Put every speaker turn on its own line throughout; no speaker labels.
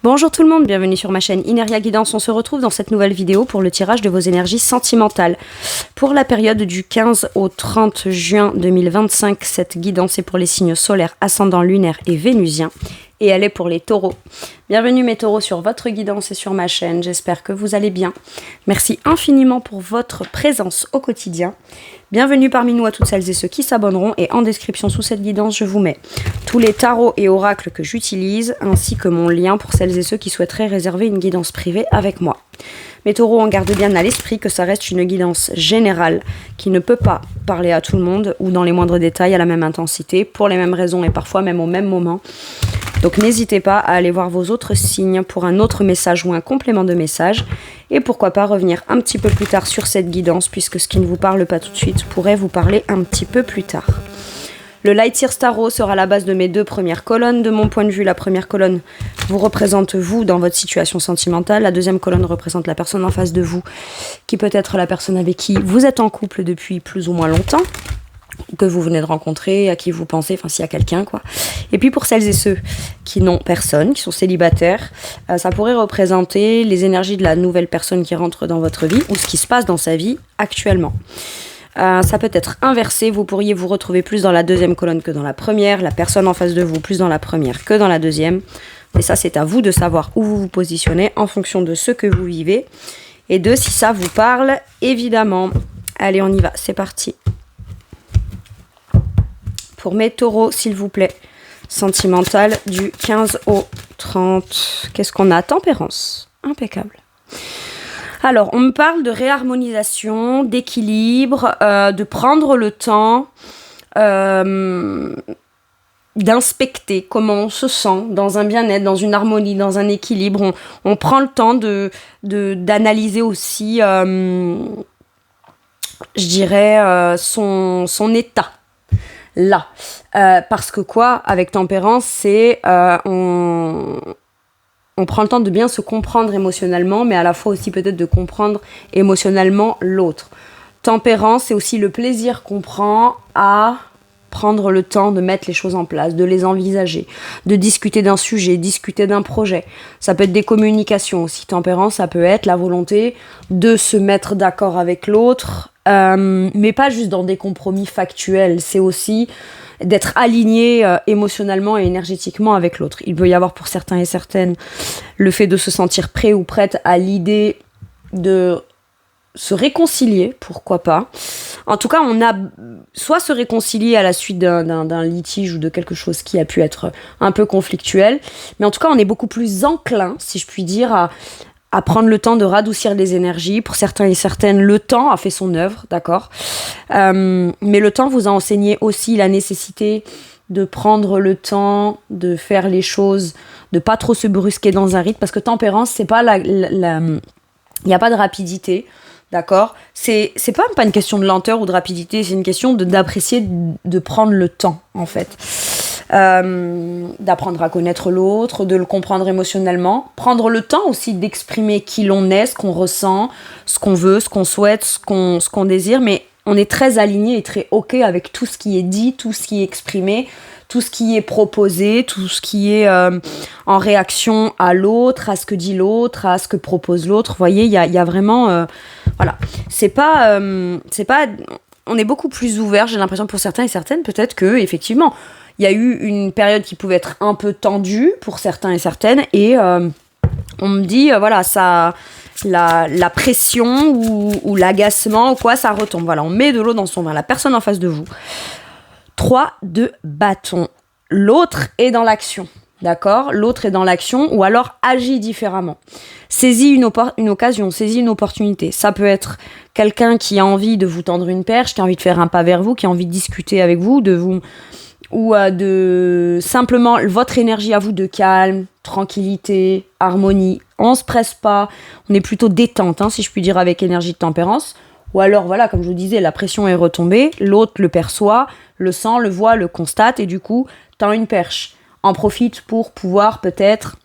Bonjour tout le monde, bienvenue sur ma chaîne Ineria Guidance. On se retrouve dans cette nouvelle vidéo pour le tirage de vos énergies sentimentales. Pour la période du 15 au 30 juin 2025, cette guidance est pour les signes solaires, ascendants, lunaires et vénusiens. Et elle est pour les taureaux. Bienvenue mes taureaux sur votre guidance et sur ma chaîne. J'espère que vous allez bien. Merci infiniment pour votre présence au quotidien. Bienvenue parmi nous à toutes celles et ceux qui s'abonneront. Et en description sous cette guidance, je vous mets tous les tarots et oracles que j'utilise, ainsi que mon lien pour celles et ceux qui souhaiteraient réserver une guidance privée avec moi. Mes taureaux, on garde bien à l'esprit que ça reste une guidance générale qui ne peut pas parler à tout le monde ou dans les moindres détails à la même intensité, pour les mêmes raisons et parfois même au même moment. Donc n'hésitez pas à aller voir vos autres signes pour un autre message ou un complément de message. Et pourquoi pas revenir un petit peu plus tard sur cette guidance, puisque ce qui ne vous parle pas tout de suite pourrait vous parler un petit peu plus tard. Le Light Year Tarot sera la base de mes deux premières colonnes. De mon point de vue, la première colonne vous représente vous dans votre situation sentimentale. La deuxième colonne représente la personne en face de vous, qui peut être la personne avec qui vous êtes en couple depuis plus ou moins longtemps, que vous venez de rencontrer, à qui vous pensez, enfin s'il y a quelqu'un quoi. Et puis pour celles et ceux qui n'ont personne, qui sont célibataires, ça pourrait représenter les énergies de la nouvelle personne qui rentre dans votre vie ou ce qui se passe dans sa vie actuellement. Ça peut être inversé, vous pourriez vous retrouver plus dans la deuxième colonne que dans la première, la personne en face de vous plus dans la première que dans la deuxième. Et ça c'est à vous de savoir où vous vous positionnez en fonction de ce que vous vivez et de si ça vous parle évidemment. Allez on y va, c'est parti. Pour mes taureaux, s'il vous plaît, sentimental du 15 au 30. Qu'est-ce qu'on a? Tempérance. Impeccable. Alors, on me parle de réharmonisation, d'équilibre, de prendre le temps d'inspecter comment on se sent dans un bien-être, dans une harmonie, dans un équilibre. On prend le temps d'analyser aussi, je dirais, son état. Là, parce que quoi, avec tempérance, c'est on prend le temps de bien se comprendre émotionnellement, mais à la fois aussi peut-être de comprendre émotionnellement l'autre. Tempérance, c'est aussi le plaisir qu'on prend à prendre le temps de mettre les choses en place, de les envisager, de discuter d'un sujet, discuter d'un projet. Ça peut être des communications aussi. Tempérance, ça peut être la volonté de se mettre d'accord avec l'autre, mais pas juste dans des compromis factuels. C'est aussi d'être aligné émotionnellement et énergétiquement avec l'autre. Il peut y avoir pour certains et certaines le fait de se sentir prêt ou prête à l'idée de se réconcilier, pourquoi pas. En tout cas, on a soit se réconcilier à la suite d'un litige ou de quelque chose qui a pu être un peu conflictuel, mais en tout cas, on est beaucoup plus enclin, si je puis dire, à prendre le temps de radoucir les énergies. Pour certains et certaines, le temps a fait son œuvre, d'accord, mais le temps vous a enseigné aussi la nécessité de prendre le temps de faire les choses, de pas trop se brusquer dans un rythme, parce que tempérance, c'est pas il n'y a pas de rapidité. D'accord, c'est pas une question de lenteur ou de rapidité, c'est une question d'apprécier, de prendre le temps en fait, d'apprendre à connaître l'autre, de le comprendre émotionnellement, prendre le temps aussi d'exprimer qui l'on est, ce qu'on ressent, ce qu'on veut, ce qu'on souhaite, ce qu'on désire, mais on est très aligné et très ok avec tout ce qui est dit, tout ce qui est exprimé, tout ce qui est proposé, tout ce qui est en réaction à l'autre, à ce que dit l'autre, à ce que propose l'autre. Vous voyez, il y a vraiment... voilà. C'est pas... on est beaucoup plus ouvert, j'ai l'impression, pour certains et certaines, peut-être que effectivement, il y a eu une période qui pouvait être un peu tendue pour certains et certaines, et on me dit, voilà, ça... La pression ou l'agacement ou quoi, ça retombe. Voilà, on met de l'eau dans son vin. La personne en face de vous. 3 de bâton. L'autre est dans l'action, d'accord ? L'autre est dans l'action ou alors agit différemment. Saisis une occasion, saisis une opportunité. Ça peut être quelqu'un qui a envie de vous tendre une perche, qui a envie de faire un pas vers vous, qui a envie de discuter avec vous, ou de simplement votre énergie à vous de calme, tranquillité, harmonie. On se presse pas, on est plutôt détente, si je puis dire, avec énergie de tempérance. Ou alors, voilà, comme je vous disais, la pression est retombée, l'autre le perçoit, le sent, le voit, le constate, et du coup, tend une perche. En profite pour pouvoir peut-être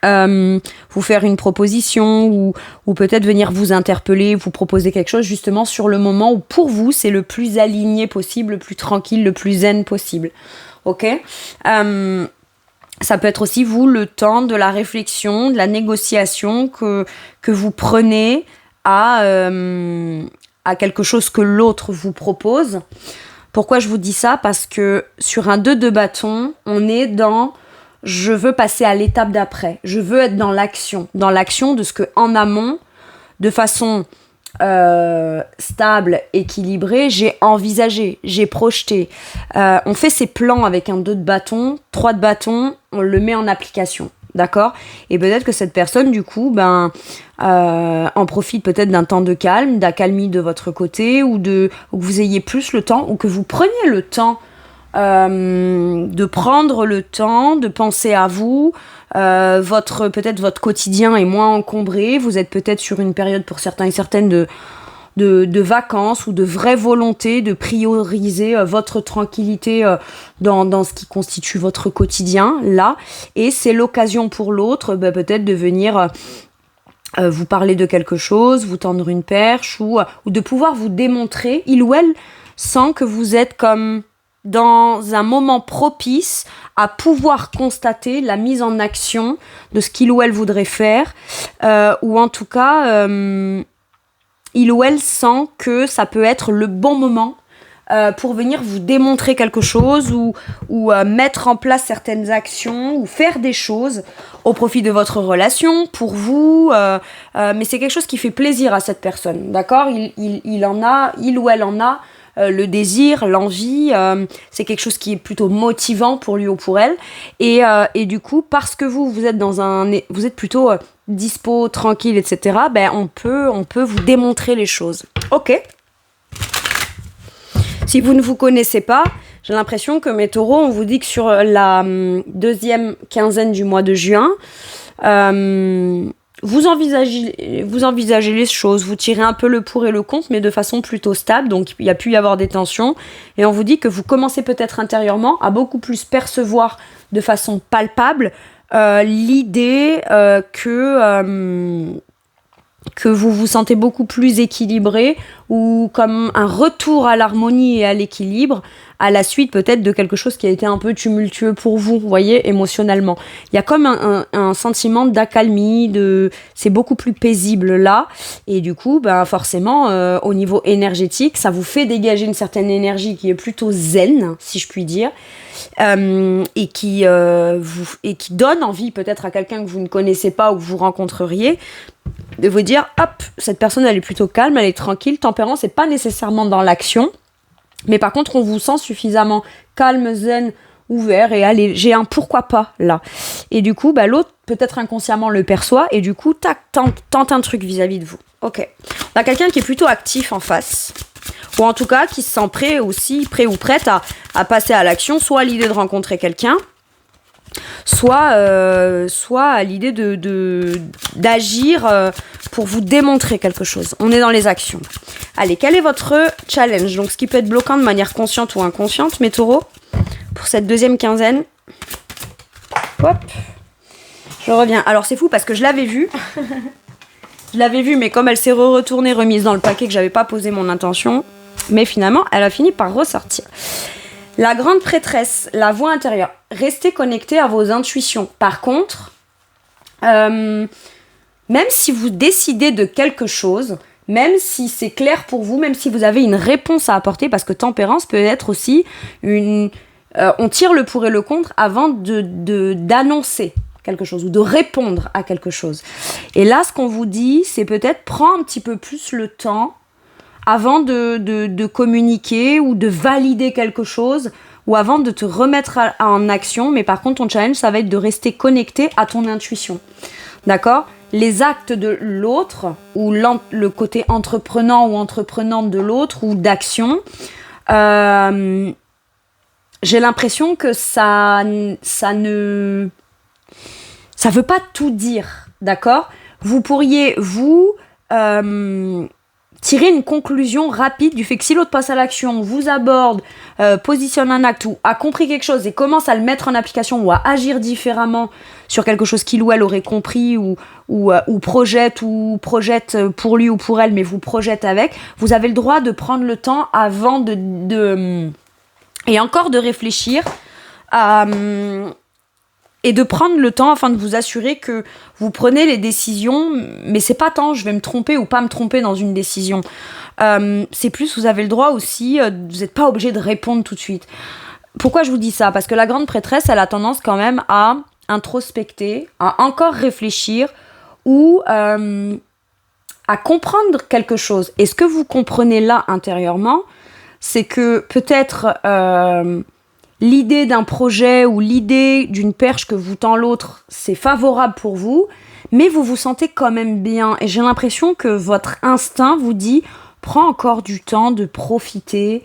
vous faire une proposition ou peut-être venir vous interpeller, vous proposer quelque chose justement sur le moment où pour vous, c'est le plus aligné possible, le plus tranquille, le plus zen possible. Ok ? Ça peut être aussi, vous, le temps de la réflexion, de la négociation que vous prenez à quelque chose que l'autre vous propose. Pourquoi je vous dis ça? Parce que sur un 2 de bâton, on est dans « je veux passer à l'étape d'après ». Je veux être dans l'action de ce que en amont, de façon stable, équilibrée, j'ai envisagé, j'ai projeté. On fait ses plans avec un 2 de bâton, 3 de bâton, on le met en application. D'accord? Et peut-être que cette personne, du coup, en profite peut-être d'un temps de calme, d'accalmie de votre côté, ou que vous ayez plus le temps, ou que vous preniez le temps de prendre le temps de penser à vous. Peut-être votre quotidien est moins encombré. Vous êtes peut-être sur une période, pour certains et certaines, de vacances ou de vraie volonté de prioriser votre tranquillité dans ce qui constitue votre quotidien, là. Et c'est l'occasion pour l'autre, peut-être de venir vous parler de quelque chose, vous tendre une perche ou de pouvoir vous démontrer, il ou elle, sent que vous êtes comme dans un moment propice à pouvoir constater la mise en action de ce qu'il ou elle voudrait faire, ou en tout cas, il ou elle sent que ça peut être le bon moment pour venir vous démontrer quelque chose ou mettre en place certaines actions ou faire des choses au profit de votre relation, pour vous, mais c'est quelque chose qui fait plaisir à cette personne, d'accord? Il ou elle en a le désir, l'envie, c'est quelque chose qui est plutôt motivant pour lui ou pour elle, et du coup, parce que vous êtes plutôt dispo, tranquille, etc., on peut vous démontrer les choses. Ok. Si vous ne vous connaissez pas, j'ai l'impression que mes taureaux, on vous dit que sur la deuxième quinzaine du mois de juin, vous envisagez les choses, vous tirez un peu le pour et le contre, mais de façon plutôt stable, donc il y a pu y avoir des tensions, et on vous dit que vous commencez peut-être intérieurement à beaucoup plus percevoir de façon palpable l'idée que vous vous sentez beaucoup plus équilibré, ou comme un retour à l'harmonie et à l'équilibre à la suite peut-être de quelque chose qui a été un peu tumultueux pour vous, vous voyez, émotionnellement. Il y a comme un sentiment d'accalmie, c'est beaucoup plus paisible là, et du coup, forcément, au niveau énergétique, ça vous fait dégager une certaine énergie qui est plutôt zen, si je puis dire, et qui donne envie peut-être à quelqu'un que vous ne connaissez pas ou que vous rencontreriez, de vous dire, hop, cette personne elle est plutôt calme, elle est tranquille. Tempérance, c'est pas nécessairement dans l'action, mais par contre on vous sent suffisamment calme, zen, ouvert, et allez, j'ai un pourquoi pas là. Et du coup, l'autre peut-être inconsciemment le perçoit, et du coup, tac, tente un truc vis-à-vis de vous. Ok. On a quelqu'un qui est plutôt actif en face, ou en tout cas qui se sent prêt ou prête à passer à l'action, soit à l'idée de rencontrer quelqu'un, soit à l'idée d'agir pour vous démontrer quelque chose. On est dans les actions. Allez, quel est votre challenge? Donc, ce qui peut être bloquant de manière consciente ou inconsciente, mes taureaux, pour cette deuxième quinzaine. Hop, je reviens. Alors, c'est fou parce que je l'avais vue. Je l'avais vue, mais comme elle s'est retournée, remise dans le paquet, que j'avais pas posé mon intention, mais finalement, elle a fini par ressortir. La grande prêtresse, la voix intérieure. Restez connecté à vos intuitions. Par contre, même si vous décidez de quelque chose, même si c'est clair pour vous, même si vous avez une réponse à apporter, parce que tempérance peut être aussi on tire le pour et le contre avant d'annoncer quelque chose ou de répondre à quelque chose. Et là, ce qu'on vous dit, c'est peut-être prends un petit peu plus le temps avant de communiquer ou de valider quelque chose, ou avant de te remettre en action. Mais par contre, ton challenge, ça va être de rester connecté à ton intuition. D'accord ? Les actes de l'autre, ou le côté entreprenant ou entreprenante de l'autre, ou d'action, j'ai l'impression que ça veut pas tout dire. D'accord ? Vous pourriez, tirer une conclusion rapide du fait que si l'autre passe à l'action, vous aborde, positionne un acte ou a compris quelque chose et commence à le mettre en application ou à agir différemment sur quelque chose qu'il ou elle aurait compris ou projette pour lui ou pour elle, mais vous projette avec, vous avez le droit de prendre le temps avant et encore de réfléchir à Et de prendre le temps afin de vous assurer que vous prenez les décisions, mais c'est pas tant je vais me tromper ou pas me tromper dans une décision. C'est plus, vous avez le droit aussi, vous n'êtes pas obligé de répondre tout de suite. Pourquoi je vous dis ça ? Parce que la grande prêtresse, elle a tendance quand même à introspecter, à encore réfléchir ou à comprendre quelque chose. Et ce que vous comprenez là intérieurement, c'est que peut-être l'idée d'un projet ou l'idée d'une perche que vous tend l'autre, c'est favorable pour vous, mais vous vous sentez quand même bien. Et j'ai l'impression que votre instinct vous dit « prends encore du temps de profiter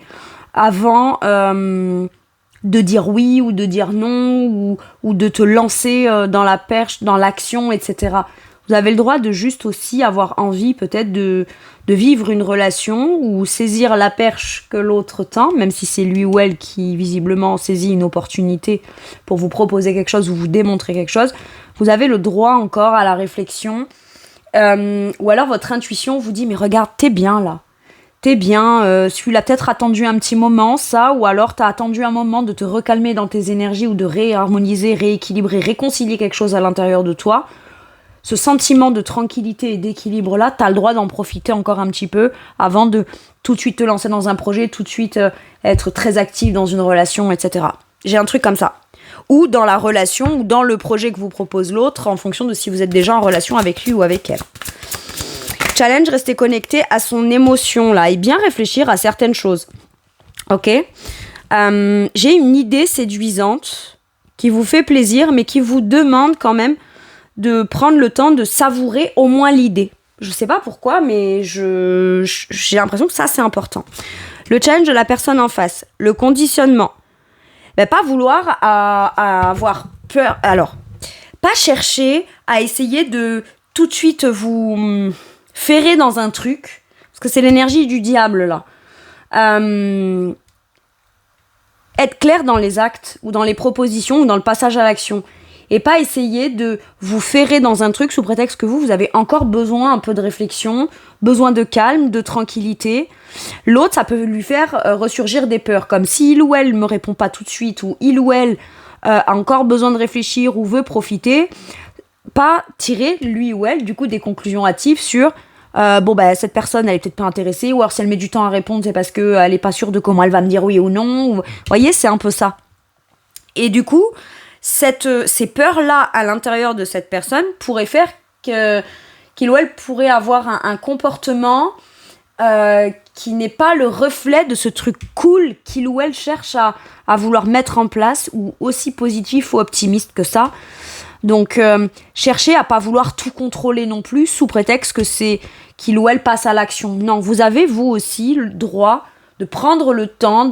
avant de dire oui ou de dire non ou de te lancer dans la perche, dans l'action, etc. » Vous avez le droit de juste aussi avoir envie peut-être de vivre une relation ou saisir la perche que l'autre tend, même si c'est lui ou elle qui visiblement saisit une opportunité pour vous proposer quelque chose ou vous démontrer quelque chose. Vous avez le droit encore à la réflexion. Ou alors votre intuition vous dit « mais regarde, t'es bien là. T'es bien, celui-là peut-être attendu un petit moment, ça, ou alors t'as attendu un moment de te recalmer dans tes énergies ou de réharmoniser, rééquilibrer, réconcilier quelque chose à l'intérieur de toi. » Ce sentiment de tranquillité et d'équilibre-là, tu as le droit d'en profiter encore un petit peu avant de tout de suite te lancer dans un projet, tout de suite être très actif dans une relation, etc. J'ai un truc comme ça. Ou dans la relation, ou dans le projet que vous propose l'autre, en fonction de si vous êtes déjà en relation avec lui ou avec elle. Challenge, rester connecté à son émotion, là, et bien réfléchir à certaines choses. Ok ? J'ai une idée séduisante qui vous fait plaisir, mais qui vous demande quand même de prendre le temps de savourer au moins l'idée. Je sais pas pourquoi, mais j'ai l'impression que ça, c'est important. Le challenge de la personne en face, le conditionnement. Pas vouloir avoir peur. Alors, pas chercher à essayer de tout de suite vous ferrer dans un truc, parce que c'est l'énergie du diable, là. Être clair dans les actes, ou dans les propositions, ou dans le passage à l'action. Et pas essayer de vous ferrer dans un truc sous prétexte que vous avez encore besoin un peu de réflexion, besoin de calme, de tranquillité. L'autre, ça peut lui faire ressurgir des peurs, comme si il ou elle me répond pas tout de suite, ou il ou elle a encore besoin de réfléchir ou veut profiter. Pas tirer, lui ou elle, du coup, des conclusions hâtives sur cette personne, elle est peut-être pas intéressée, ou alors si elle met du temps à répondre, c'est parce qu'elle est pas sûre de comment elle va me dire oui ou non. Vous voyez, c'est un peu ça. Et du coup, ces peurs-là à l'intérieur de cette personne pourraient faire qu'il ou elle pourrait avoir un comportement qui n'est pas le reflet de ce truc cool qu'il ou elle cherche à vouloir mettre en place, ou aussi positif ou optimiste que ça. Donc, cherchez à pas vouloir tout contrôler non plus, sous prétexte que c'est qu'il ou elle passe à l'action. Non, vous avez, vous aussi, le droit de prendre le temps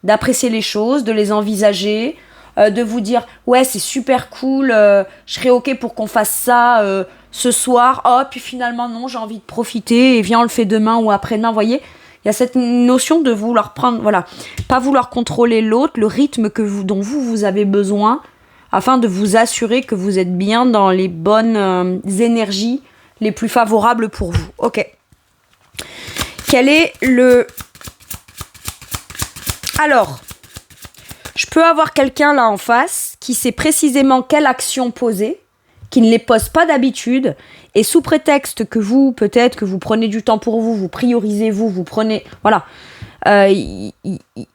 d'apprécier les choses, de les envisager, de vous dire ouais c'est super cool, je serais ok pour qu'on fasse ça ce soir, puis finalement non, j'ai envie de profiter et viens on le fait demain ou après-demain. Vous voyez, il y a cette notion de vouloir prendre, voilà, pas vouloir contrôler l'autre, le rythme dont vous avez besoin afin de vous assurer que vous êtes bien dans les bonnes énergies les plus favorables pour vous. Ok, quel est alors, je peux avoir quelqu'un là en face qui sait précisément quelle action poser, qui ne les pose pas d'habitude, et sous prétexte que vous, peut-être que vous prenez du temps pour vous priorisez vous prenez... Voilà. Il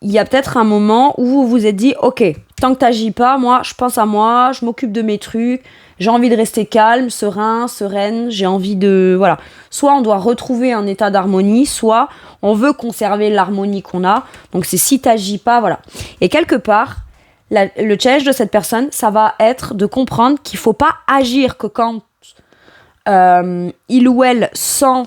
y a peut-être un moment où vous vous êtes dit « Ok, tant que t'agis pas, moi, je pense à moi, je m'occupe de mes trucs, j'ai envie de rester calme, sereine, j'ai envie de... » Voilà. Soit on doit retrouver un état d'harmonie, soit on veut conserver l'harmonie qu'on a. Donc c'est si t'agis pas, voilà. Et quelque part, le challenge de cette personne, ça va être de comprendre qu'il faut pas agir que quand il ou elle sent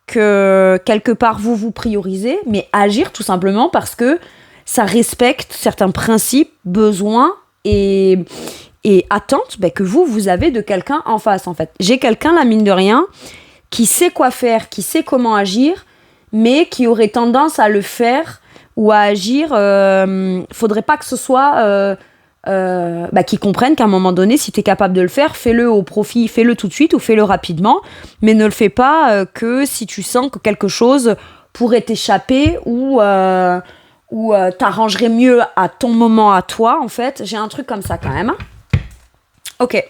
que quelque part vous priorisez, mais agir tout simplement parce que ça respecte certains principes, besoins et attentes que vous avez de quelqu'un en face, en fait. J'ai quelqu'un, la mine de rien, qui sait quoi faire, qui sait comment agir, mais qui aurait tendance à le faire ou à agir. Faudrait pas que ce soit... qui comprennent qu'à un moment donné, si tu es capable de le faire, fais-le au profit, fais-le tout de suite ou fais-le rapidement, mais ne le fais pas que si tu sens que quelque chose pourrait t'échapper ou t'arrangerait mieux à ton moment à toi, en fait. J'ai un truc comme ça quand même. Ok.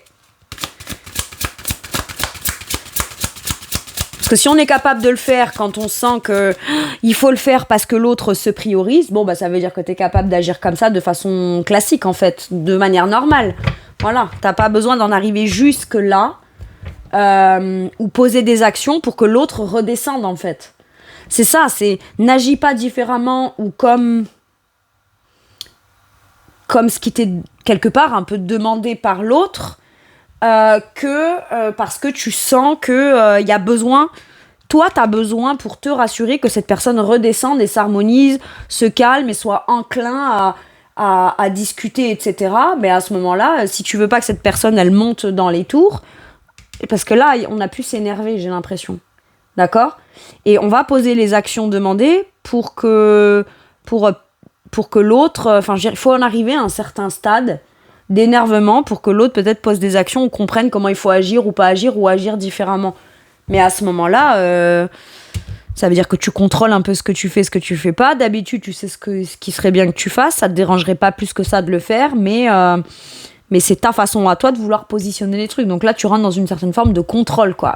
Parce que si on est capable de le faire quand on sent que il faut le faire parce que l'autre se priorise, bon, bah, ça veut dire que tu es capable d'agir comme ça de façon classique, en fait, de manière normale. Voilà, t'as pas besoin d'en arriver jusque là ou poser des actions pour que l'autre redescende, en fait. C'est ça, c'est n'agis pas différemment ou comme ce qui t'est quelque part un peu demandé par l'autre, parce que tu sens que y a besoin, toi t'as besoin pour te rassurer que cette personne redescende et s'harmonise, se calme et soit enclin à discuter, etc. Mais à ce moment-là, si tu veux pas que cette personne elle monte dans les tours, parce que là on a pu s'énerver, j'ai l'impression, d'accord, et on va poser les actions demandées pour que l'autre, il faut en arriver à un certain stade d'énervement pour que l'autre peut-être pose des actions ou comprenne comment il faut agir ou pas agir ou agir différemment. Mais à ce moment-là, ça veut dire que tu contrôles un peu ce que tu fais pas. D'habitude, tu sais ce qui serait bien que tu fasses. Ça te dérangerait pas plus que ça de le faire, mais c'est ta façon à toi de vouloir positionner les trucs. Donc là, tu rentres dans une certaine forme de contrôle, quoi.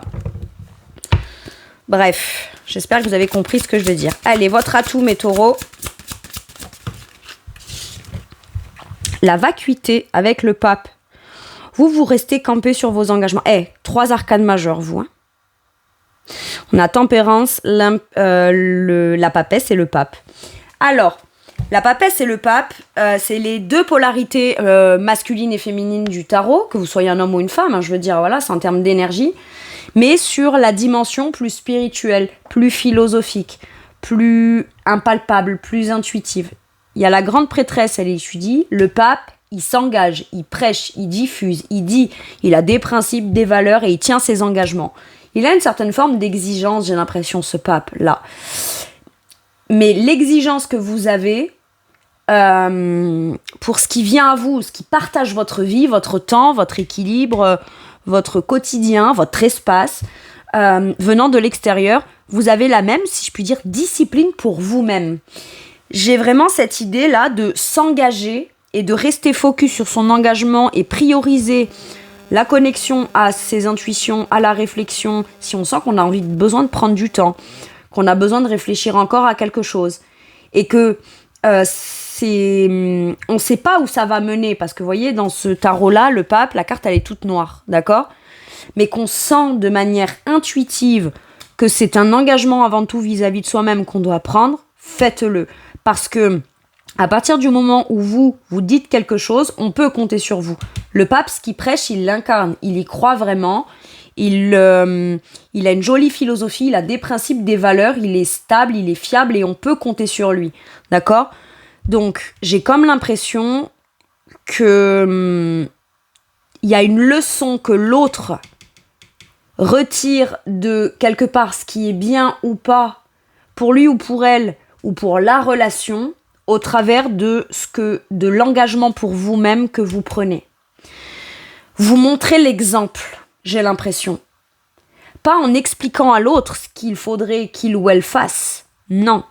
Bref, j'espère que vous avez compris ce que je veux dire. Allez, votre atout, mes taureaux. La vacuité avec le pape. Vous restez campé sur vos engagements. 3 arcanes majeures, vous. Hein. On a tempérance, la papesse et le pape. Alors, la papesse et le pape, c'est les 2 polarités masculines et féminines du tarot, que vous soyez un homme ou une femme, hein, je veux dire, voilà, c'est en termes d'énergie, mais sur la dimension plus spirituelle, plus philosophique, plus impalpable, plus intuitive. Il y a la grande prêtresse, elle étudie. Le pape, il s'engage, il prêche, il diffuse, il dit. Il a des principes, des valeurs et il tient ses engagements. Il a une certaine forme d'exigence, j'ai l'impression, ce pape-là. Mais l'exigence que vous avez pour ce qui vient à vous, ce qui partage votre vie, votre temps, votre équilibre, votre quotidien, votre espace, venant de l'extérieur, vous avez la même, si je puis dire, discipline pour vous-même. J'ai vraiment cette idée-là de s'engager et de rester focus sur son engagement et prioriser la connexion à ses intuitions, à la réflexion, si on sent qu'on a besoin de prendre du temps, qu'on a besoin de réfléchir encore à quelque chose, et que on ne sait pas où ça va mener, parce que vous voyez, dans ce tarot-là, le pape, la carte, elle est toute noire, d'accord ? Mais qu'on sent de manière intuitive que c'est un engagement avant tout vis-à-vis de soi-même qu'on doit prendre, faites-le. Parce que à partir du moment où vous dites quelque chose, on peut compter sur vous. Le pape, ce qu'il prêche, il l'incarne, il y croit vraiment, il a une jolie philosophie, il a des principes, des valeurs, il est stable, il est fiable et on peut compter sur lui, d'accord ? Donc, j'ai comme l'impression que il y a une leçon que l'autre retire de quelque part ce qui est bien ou pas pour lui ou pour elle ou pour la relation au travers de l'engagement pour vous-même que vous prenez. Vous montrez l'exemple, j'ai l'impression. Pas en expliquant à l'autre ce qu'il faudrait qu'il ou elle fasse. Non.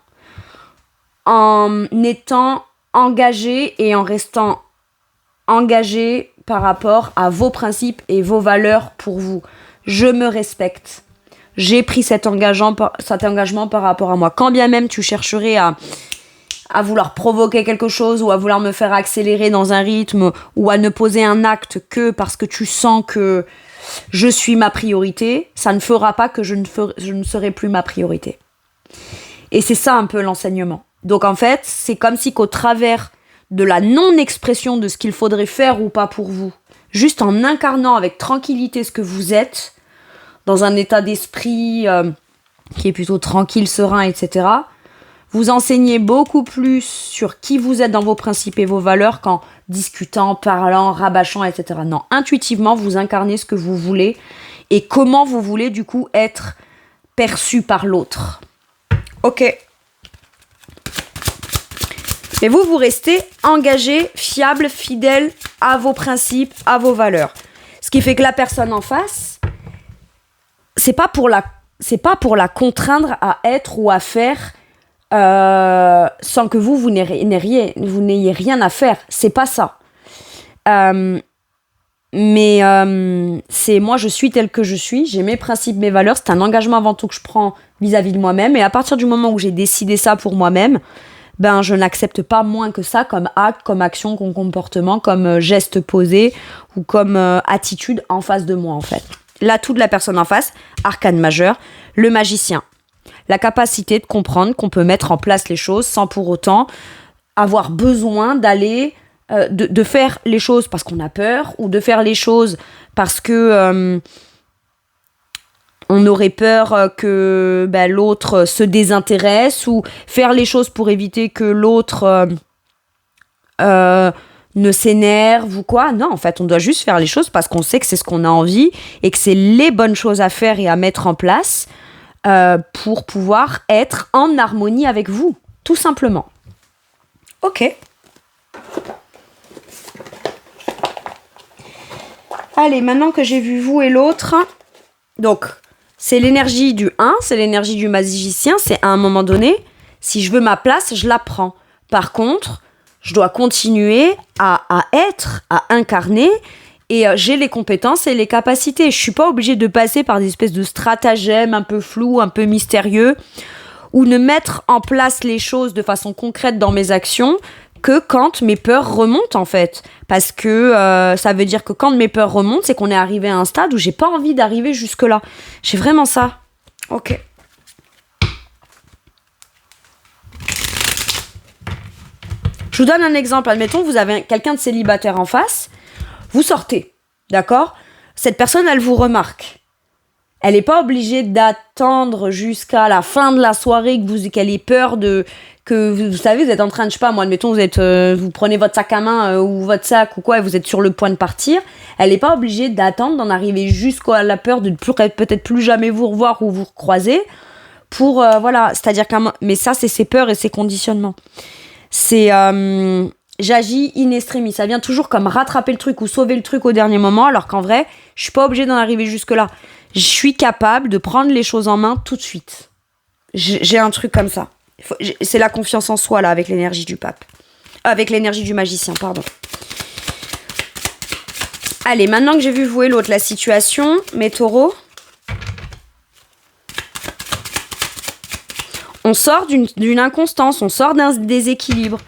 En étant engagé et en restant engagé par rapport à vos principes et vos valeurs pour vous. Je me respecte. J'ai pris cet engagement par rapport à moi. Quand bien même tu chercherais à vouloir provoquer quelque chose ou à vouloir me faire accélérer dans un rythme ou à ne poser un acte que parce que tu sens que je suis ma priorité, ça ne fera pas que je ne serai plus ma priorité. Et c'est ça un peu l'enseignement. Donc en fait, c'est comme si qu'au travers de la non-expression de ce qu'il faudrait faire ou pas pour vous, juste en incarnant avec tranquillité ce que vous êtes, dans un état d'esprit qui est plutôt tranquille, serein, etc., vous enseignez beaucoup plus sur qui vous êtes dans vos principes et vos valeurs qu'en discutant, parlant, rabâchant, etc. Non, intuitivement, vous incarnez ce que vous voulez et comment vous voulez du coup être perçu par l'autre. Ok. Et vous restez engagé, fiable, fidèle à vos principes, à vos valeurs. Ce qui fait que la personne en face, c'est pas pour la contraindre à être ou à faire sans que vous n'ayez rien à faire. C'est pas ça. Mais c'est moi, je suis telle que je suis, j'ai mes principes, mes valeurs, c'est un engagement avant tout que je prends vis-à-vis de moi-même. Et à partir du moment où j'ai décidé ça pour moi-même, ben je n'accepte pas moins que ça comme acte, comme action, comme comportement, comme geste posé ou comme attitude en face de moi en fait. L'atout de la personne en face, arcane majeur, le magicien. La capacité de comprendre qu'on peut mettre en place les choses sans pour autant avoir besoin d'aller, de faire les choses parce qu'on a peur ou de faire les choses parce que on aurait peur que l'autre se désintéresse ou faire les choses pour éviter que l'autre ne s'énerve ou quoi. Non, en fait, on doit juste faire les choses parce qu'on sait que c'est ce qu'on a envie et que c'est les bonnes choses à faire et à mettre en place pour pouvoir être en harmonie avec vous, tout simplement. Ok. Allez, maintenant que j'ai vu vous et l'autre, donc c'est l'énergie du 1, c'est l'énergie du magicien, c'est à un moment donné, si je veux ma place, je la prends. Par contre, je dois continuer à être, à incarner, et j'ai les compétences et les capacités. Je suis pas obligée de passer par des espèces de stratagèmes un peu flous, un peu mystérieux, ou ne mettre en place les choses de façon concrète dans mes actions que quand mes peurs remontent en fait. Parce que ça veut dire que quand mes peurs remontent, c'est qu'on est arrivé à un stade où j'ai pas envie d'arriver jusque-là. J'ai vraiment ça. Ok. Je vous donne un exemple. Admettons, vous avez quelqu'un de célibataire en face. Vous sortez, d'accord ? Cette personne, elle vous remarque. Elle n'est pas obligée d'attendre jusqu'à la fin de la soirée qu'elle ait peur de... que vous savez, vous êtes en train de, je sais pas moi, admettons, vous prenez votre sac à main ou votre sac ou quoi et vous êtes sur le point de partir. Elle n'est pas obligée d'attendre d'en arriver jusqu'à la peur de peut-être plus jamais vous revoir ou vous recroiser pour... voilà, c'est-à-dire mais ça, c'est ses peurs et ses conditionnements. C'est... j'agis in extremis. Ça vient toujours comme rattraper le truc ou sauver le truc au dernier moment, alors qu'en vrai, je suis pas obligée d'en arriver jusque-là. Je suis capable de prendre les choses en main tout de suite. J'ai un truc comme ça. C'est la confiance en soi, là, avec l'énergie du pape. Avec l'énergie du magicien, pardon. Allez, maintenant que j'ai vu vous et l'autre la situation, mes taureaux, on sort d'une inconstance, on sort d'un déséquilibre.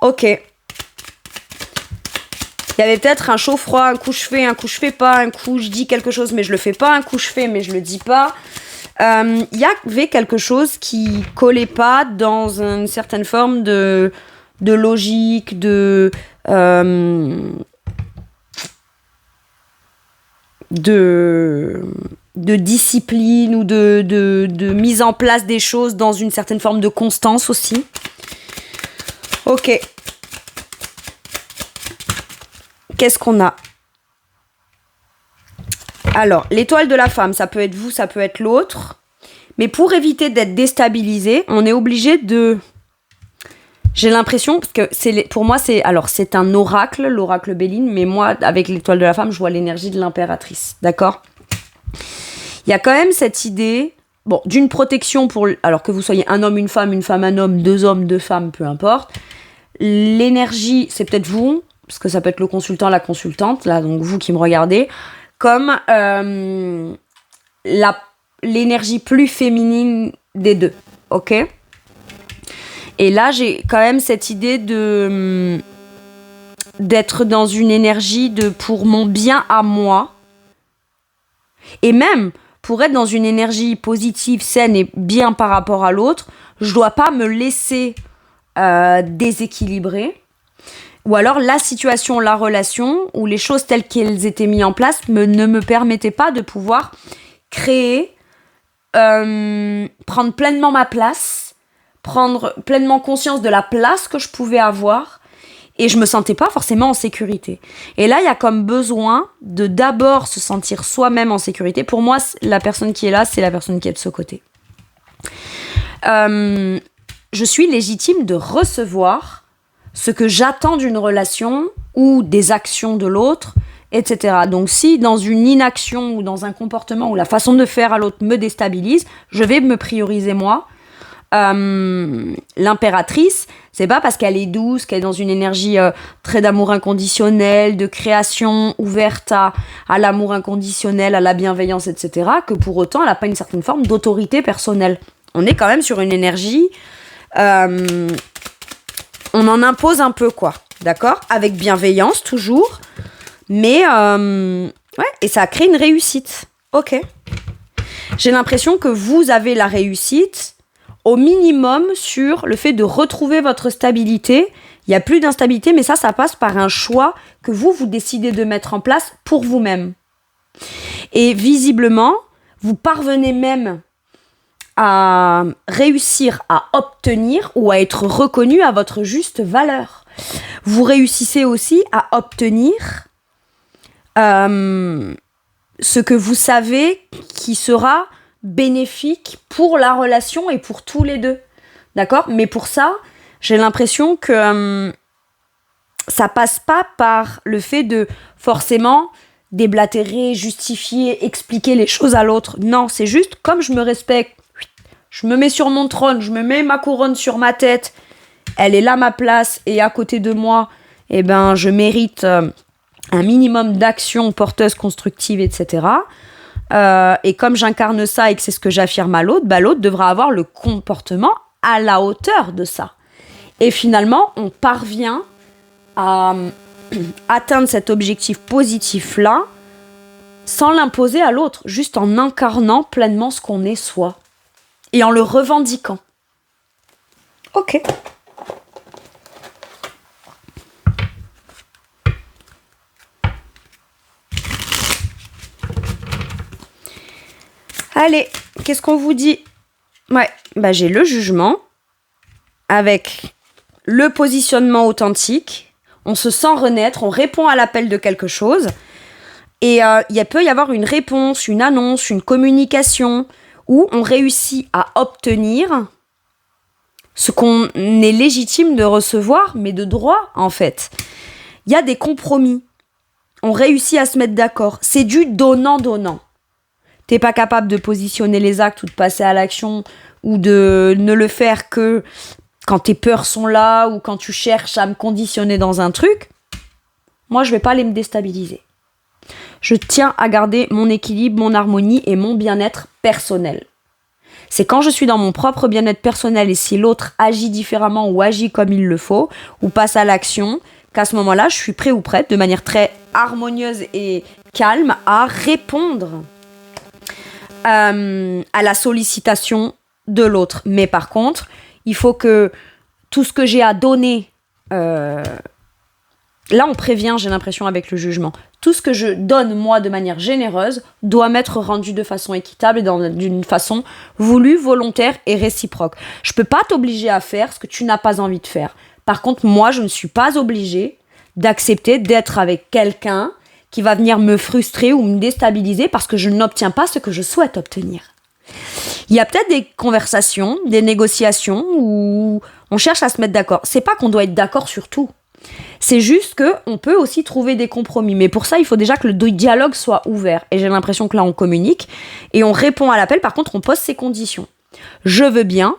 Ok. Il y avait peut-être un chaud-froid, un coup je fais pas, un coup je dis quelque chose mais je le fais pas, un coup je fais mais je le dis pas. Il y avait quelque chose qui collait pas dans une certaine forme de logique, de discipline ou de mise en place des choses dans une certaine forme de constance aussi. Ok. Qu'est-ce qu'on a ? Alors, l'étoile de la femme, ça peut être vous, ça peut être l'autre. Mais pour éviter d'être déstabilisé, on est obligé de... J'ai l'impression, parce que pour moi, c'est un oracle, l'oracle Béline, mais moi, avec l'étoile de la femme, je vois l'énergie de l'impératrice, d'accord ? Il y a quand même cette idée, d'une protection alors que vous soyez un homme, un homme, deux hommes, deux femmes, peu importe. L'énergie, c'est peut-être vous, parce que ça peut être le consultant, la consultante, là, donc vous qui me regardez, comme l'énergie plus féminine des deux, ok ? Et là, j'ai quand même cette idée d'être dans une énergie pour mon bien à moi, et même pour être dans une énergie positive, saine et bien par rapport à l'autre, je dois pas me laisser déséquilibrer. Ou alors la situation, la relation, ou les choses telles qu'elles étaient mises en place ne me permettaient pas de pouvoir créer, prendre pleinement ma place, prendre pleinement conscience de la place que je pouvais avoir, et je me sentais pas forcément en sécurité. Et là, il y a comme besoin de d'abord se sentir soi-même en sécurité. Pour moi, la personne qui est là, c'est la personne qui est de ce côté. Je suis légitime de recevoir ce que j'attends d'une relation ou des actions de l'autre, etc. Donc si dans une inaction ou dans un comportement ou la façon de faire à l'autre me déstabilise, je vais me prioriser moi l'impératrice, c'est pas parce qu'elle est douce, qu'elle est dans une énergie très d'amour inconditionnel, de création, ouverte à l'amour inconditionnel, à la bienveillance, etc., que pour autant, elle n'a pas une certaine forme d'autorité personnelle. On est quand même sur une énergie... on en impose un peu, quoi. D'accord ? Avec bienveillance, toujours. Mais, ouais, et ça crée une réussite. Ok. J'ai l'impression que vous avez la réussite au minimum sur le fait de retrouver votre stabilité. Il n'y a plus d'instabilité, mais ça passe par un choix que vous décidez de mettre en place pour vous-même. Et visiblement, vous parvenez même à réussir à obtenir ou à être reconnu à votre juste valeur. Vous réussissez aussi à obtenir ce que vous savez qui sera bénéfique pour la relation et pour tous les deux. D'accord ? Mais pour ça, j'ai l'impression que ça passe pas par le fait de forcément déblatérer, justifier, expliquer les choses à l'autre. Non, c'est juste comme je me respecte, je me mets sur mon trône, je me mets ma couronne sur ma tête, elle est là ma place et à côté de moi, eh ben, je mérite un minimum d'action porteuse, constructive, etc. Et comme j'incarne ça et que c'est ce que j'affirme à l'autre, bah, l'autre devra avoir le comportement à la hauteur de ça. Et finalement, on parvient à atteindre cet objectif positif-là sans l'imposer à l'autre, juste en incarnant pleinement ce qu'on est soi. Et en le revendiquant. Ok. Allez, qu'est-ce qu'on vous dit ? Ouais, bah j'ai le jugement avec le positionnement authentique. On se sent renaître, on répond à l'appel de quelque chose. Et il peut y avoir une réponse, une annonce, une communication où on réussit à obtenir ce qu'on est légitime de recevoir, mais de droit, en fait. Il y a des compromis. On réussit à se mettre d'accord. C'est du donnant-donnant. T'es pas capable de positionner les actes ou de passer à l'action ou de ne le faire que quand tes peurs sont là ou quand tu cherches à me conditionner dans un truc. Moi, je vais pas aller me déstabiliser. Je tiens à garder mon équilibre, mon harmonie et mon bien-être personnel. C'est quand je suis dans mon propre bien-être personnel et si l'autre agit différemment ou agit comme il le faut ou passe à l'action, qu'à ce moment-là, je suis prêt ou prête de manière très harmonieuse et calme à répondre à la sollicitation de l'autre. Mais par contre, il faut que tout ce que j'ai à donner... Là, on prévient, j'ai l'impression, avec le jugement. Tout ce que je donne, moi, de manière généreuse, doit m'être rendu de façon équitable et d'une façon voulue, volontaire et réciproque. Je peux pas t'obliger à faire ce que tu n'as pas envie de faire. Par contre, moi, je ne suis pas obligée d'accepter d'être avec quelqu'un qui va venir me frustrer ou me déstabiliser parce que je n'obtiens pas ce que je souhaite obtenir. Il y a peut-être des conversations, des négociations où on cherche à se mettre d'accord. C'est pas qu'on doit être d'accord sur tout. C'est juste qu'on peut aussi trouver des compromis. Mais pour ça, il faut déjà que le dialogue soit ouvert. Et j'ai l'impression que là, on communique et on répond à l'appel. Par contre, on pose ses conditions. Je veux bien,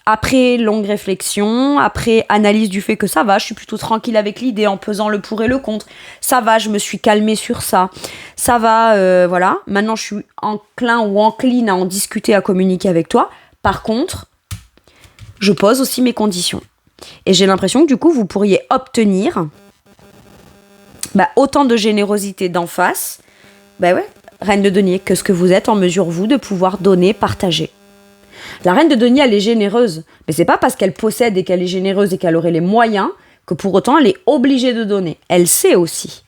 après longue réflexion, après analyse du fait que ça va, je suis plutôt tranquille avec l'idée en pesant le pour et le contre. Ça va, je me suis calmée sur ça. Ça va, voilà. Maintenant, je suis enclin ou encline à en discuter, à communiquer avec toi. Par contre, je pose aussi mes conditions. Et j'ai l'impression que du coup, vous pourriez obtenir autant de générosité d'en face, reine de denier, que ce que vous êtes en mesure, vous, de pouvoir donner, partager. La reine de denier, elle est généreuse, mais c'est pas parce qu'elle possède et qu'elle est généreuse et qu'elle aurait les moyens que pour autant elle est obligée de donner. Elle sait aussi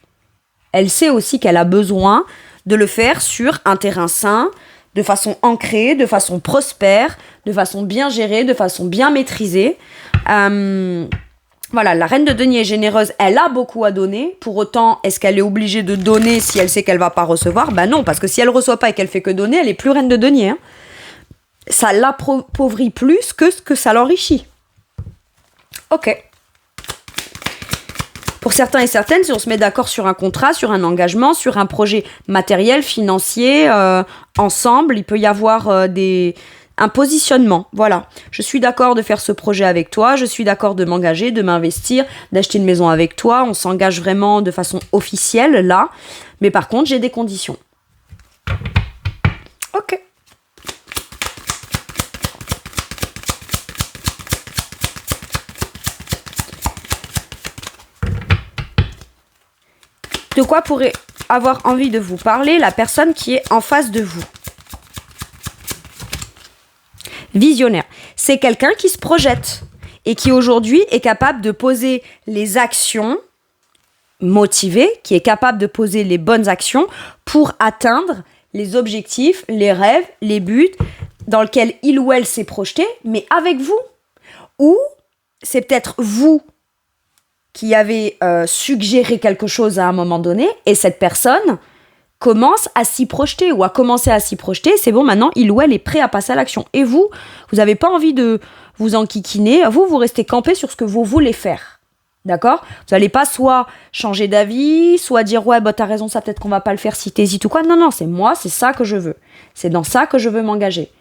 qu'elle a besoin de le faire sur un terrain sain, de façon ancrée, de façon prospère, de façon bien gérée, de façon bien maîtrisée. Voilà, la reine de denier est généreuse, elle a beaucoup à donner. Pour autant, est-ce qu'elle est obligée de donner si elle sait qu'elle va pas recevoir ? Non, parce que si elle reçoit pas et qu'elle fait que donner, elle est plus reine de denier. Ça l'appauvrit plus que ce que ça l'enrichit. Ok. Pour certains et certaines, si on se met d'accord sur un contrat, sur un engagement, sur un projet matériel, financier, ensemble, il peut y avoir un positionnement. Voilà, je suis d'accord de faire ce projet avec toi, je suis d'accord de m'engager, de m'investir, d'acheter une maison avec toi. On s'engage vraiment de façon officielle là. Mais par contre, j'ai des conditions. Ok. De quoi pourrait avoir envie de vous parler la personne qui est en face de vous? Visionnaire. C'est quelqu'un qui se projette et qui aujourd'hui est capable de poser les actions motivées, qui est capable de poser les bonnes actions pour atteindre les objectifs, les rêves, les buts dans lesquels il ou elle s'est projeté, mais avec vous. Ou c'est peut-être vous qui avez suggéré quelque chose à un moment donné et cette personne commence à s'y projeter ou a commencé à s'y projeter. C'est bon, maintenant, il ou elle est prêt à passer à l'action. Et vous n'avez pas envie de vous enquiquiner. Vous restez campé sur ce que vous voulez faire. D'accord? Vous n'allez pas soit changer d'avis, soit dire « Ouais, bah, t'as raison, ça, peut-être qu'on va pas le faire si t'hésites ou quoi. » Non, c'est moi, c'est ça que je veux. C'est dans ça que je veux m'engager.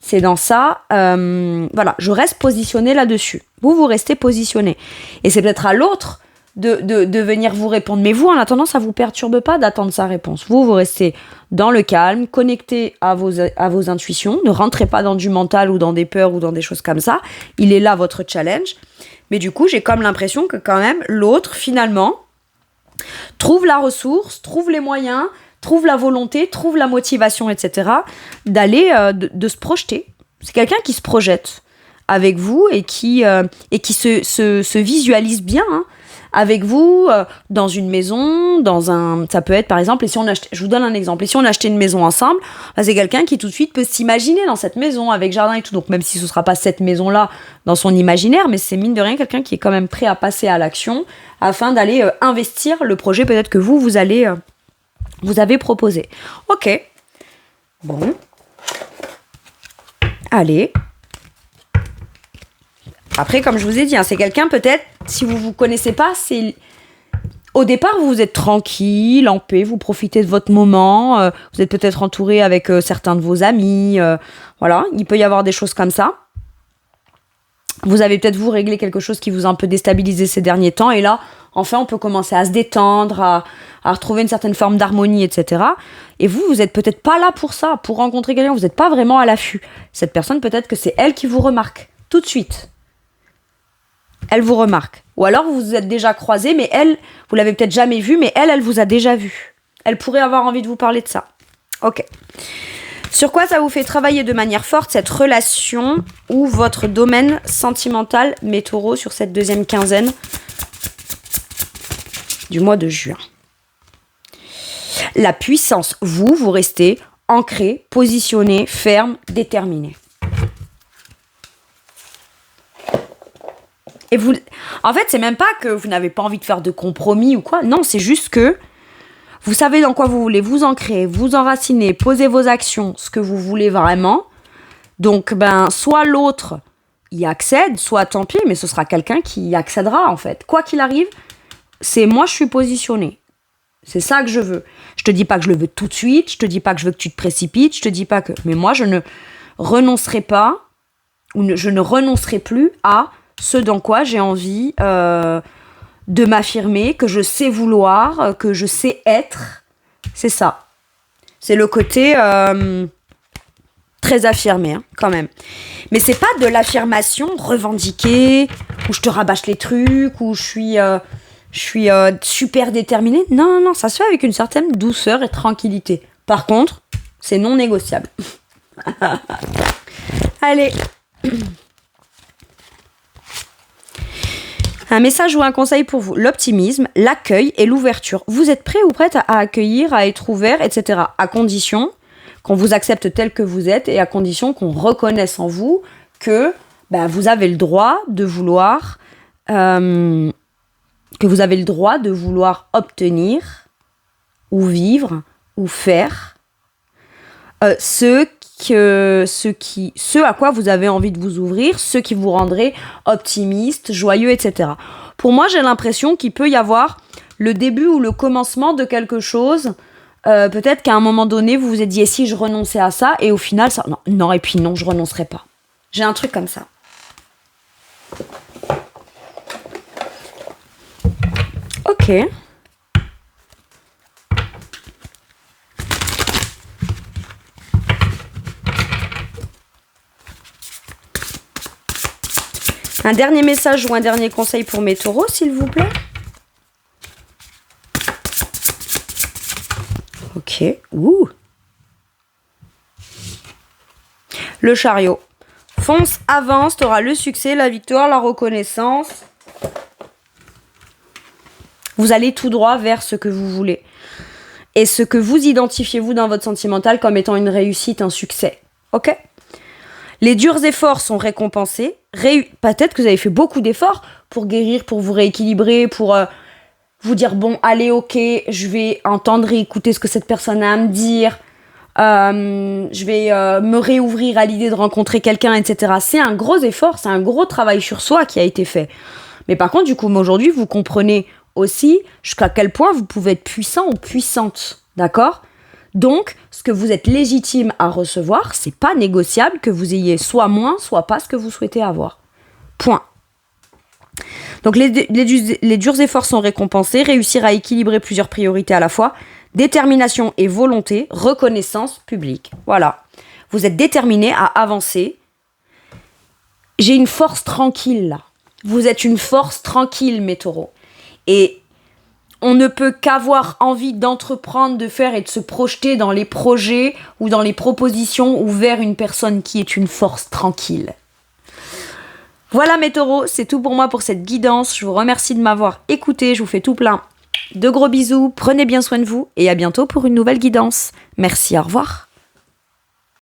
C'est dans ça, voilà, je reste positionnée là-dessus. Vous restez positionné. Et c'est peut-être à l'autre de venir vous répondre. Mais vous, en attendant, ça ne vous perturbe pas d'attendre sa réponse. Vous restez dans le calme, connecté à vos intuitions. Ne rentrez pas dans du mental ou dans des peurs ou dans des choses comme ça. Il est là, votre challenge. Mais du coup, j'ai comme l'impression que quand même, l'autre, finalement, trouve la ressource, trouve les moyens, trouve la volonté, trouve la motivation, etc., d'aller, de se projeter. C'est quelqu'un qui se projette avec vous et qui se visualise bien avec vous dans une maison, ça peut être par exemple, je vous donne un exemple, et si on achetait une maison ensemble, là, c'est quelqu'un qui tout de suite peut s'imaginer dans cette maison avec jardin et tout, donc même si ce ne sera pas cette maison-là dans son imaginaire, mais c'est mine de rien quelqu'un qui est quand même prêt à passer à l'action afin d'aller investir le projet peut-être que vous avez proposé. Ok. Bon. Allez. Après, comme je vous ai dit, c'est quelqu'un peut-être, si vous ne vous connaissez pas, c'est... Au départ, vous êtes tranquille, en paix, vous profitez de votre moment, vous êtes peut-être entouré avec certains de vos amis, voilà, il peut y avoir des choses comme ça. Vous avez peut-être réglé quelque chose qui vous a un peu déstabilisé ces derniers temps, et là, enfin, on peut commencer à se détendre, à retrouver une certaine forme d'harmonie, etc. Et vous êtes peut-être pas là pour ça, pour rencontrer quelqu'un, vous n'êtes pas vraiment à l'affût. Cette personne, peut-être que c'est elle qui vous remarque, tout de suite. Elle vous remarque. Ou alors, vous vous êtes déjà croisés, mais elle, vous l'avez peut-être jamais vue, mais elle vous a déjà vu. Elle pourrait avoir envie de vous parler de ça. Ok. Sur quoi ça vous fait travailler de manière forte cette relation ou votre domaine sentimental, mes taureaux, sur cette deuxième quinzaine du mois de juin? La puissance, vous restez ancré, positionné, ferme, déterminé. Et vous, en fait, c'est même pas que vous n'avez pas envie de faire de compromis ou quoi. Non, c'est juste que vous savez dans quoi vous voulez vous ancrer, vous enraciner, poser vos actions, ce que vous voulez vraiment. Donc, soit l'autre y accède, soit tant pis, mais ce sera quelqu'un qui y accédera, en fait. Quoi qu'il arrive, c'est moi, je suis positionnée. C'est ça que je veux. Je te dis pas que je le veux tout de suite, je te dis pas que je veux que tu te précipites, je te dis pas que... Mais moi, je ne renoncerai pas, je ne renoncerai plus à ce dans quoi j'ai envie de m'affirmer, que je sais vouloir, que je sais être. C'est ça. C'est le côté très affirmé, quand même. Mais c'est pas de l'affirmation revendiquée, où je te rabâche les trucs, où je suis super déterminée. Non, ça se fait avec une certaine douceur et tranquillité. Par contre, c'est non négociable. Allez. Un message ou un conseil pour vous. L'optimisme, l'accueil et l'ouverture. Vous êtes prêt ou prête à accueillir, à être ouvert, etc. À condition qu'on vous accepte tel que vous êtes et à condition qu'on reconnaisse en vous que vous avez le droit de vouloir... que vous avez le droit de vouloir obtenir ou vivre ou faire ce à quoi vous avez envie de vous ouvrir, ce qui vous rendrait optimiste, joyeux, etc. Pour moi, j'ai l'impression qu'il peut y avoir le début ou le commencement de quelque chose peut-être qu'à un moment donné, vous vous êtes dit, et si je renonçais à ça, et au final, ça... Non, et puis non, je renoncerai pas. J'ai un truc comme ça. Ok. Un dernier message ou un dernier conseil pour mes taureaux, s'il vous plaît. Ok. Ouh. Le chariot. Fonce, avance, tu auras le succès, la victoire, la reconnaissance. Vous allez tout droit vers ce que vous voulez. Et ce que vous identifiez, vous, dans votre sentimental, comme étant une réussite, un succès. Ok ? Les durs efforts sont récompensés. Peut-être que vous avez fait beaucoup d'efforts pour guérir, pour vous rééquilibrer, pour vous dire, bon, allez, ok, je vais entendre et écouter ce que cette personne a à me dire. Je vais me réouvrir à l'idée de rencontrer quelqu'un, etc. C'est un gros effort, c'est un gros travail sur soi qui a été fait. Mais par contre, du coup, aujourd'hui, vous comprenez aussi jusqu'à quel point vous pouvez être puissant ou puissante, d'accord ? Donc, ce que vous êtes légitime à recevoir, c'est pas négociable que vous ayez soit moins, soit pas ce que vous souhaitez avoir. Point. Donc, les durs efforts sont récompensés, réussir à équilibrer plusieurs priorités à la fois, détermination et volonté, reconnaissance publique. Voilà. Vous êtes déterminé à avancer. J'ai une force tranquille, là. Vous êtes une force tranquille, mes taureaux. Et on ne peut qu'avoir envie d'entreprendre, de faire et de se projeter dans les projets ou dans les propositions ou vers une personne qui est une force tranquille. Voilà mes taureaux, c'est tout pour moi pour cette guidance. Je vous remercie de m'avoir écouté, je vous fais tout plein de gros bisous, prenez bien soin de vous et à bientôt pour une nouvelle guidance. Merci, au revoir.